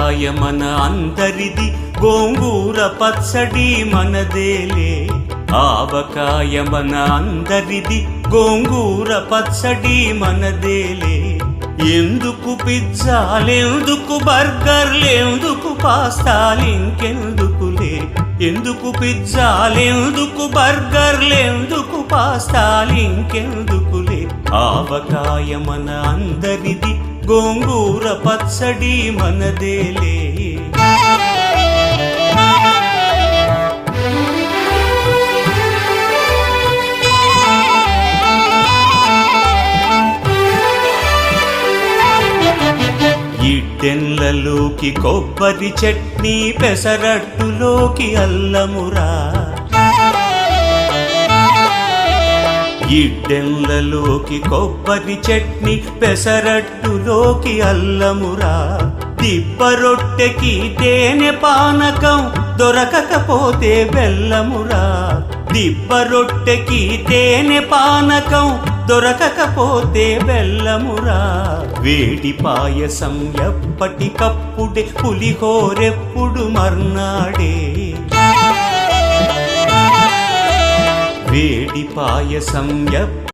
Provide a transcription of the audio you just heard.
ఆవకాయ మన అందరిది, గోంగూర పచ్చడి మనదేలే. ఆవకాయ మన అందరిది, గోంగూర పచ్చడి మనదేలే. ఎందుకు పిజ్జాలెందుకు బర్గర్లెందుకు పాస్తాలింకెందుకులే. ఎందుకు పిజ్జాలెందుకు బర్గర్లెందుకు పాస్తాలింకెందుకులే. ఆవకాయ మన అందరిది, గోంగూర పచ్చడి మనదేలే. ఇడ్డెన్లలోకి కొబ్బరి చట్నీ, పెసరట్టులోకి అల్లమురా. ఇడ్డెన్లలోకి కొబ్బరి చట్నీ, పెసరట్టులోకి అల్లమురా. దిబ్బ రొట్టెకి తేనె పానకం, దొరకకపోతే బెల్లమురా. దిబ్బ రొట్టెకి తేనె పానకం, దొరకకపోతే బెల్లమురా. వేడి పాయసం ఎప్పటికప్పుడే, పులిహోరెప్పుడు మర్నాడే. వేడి పాయసం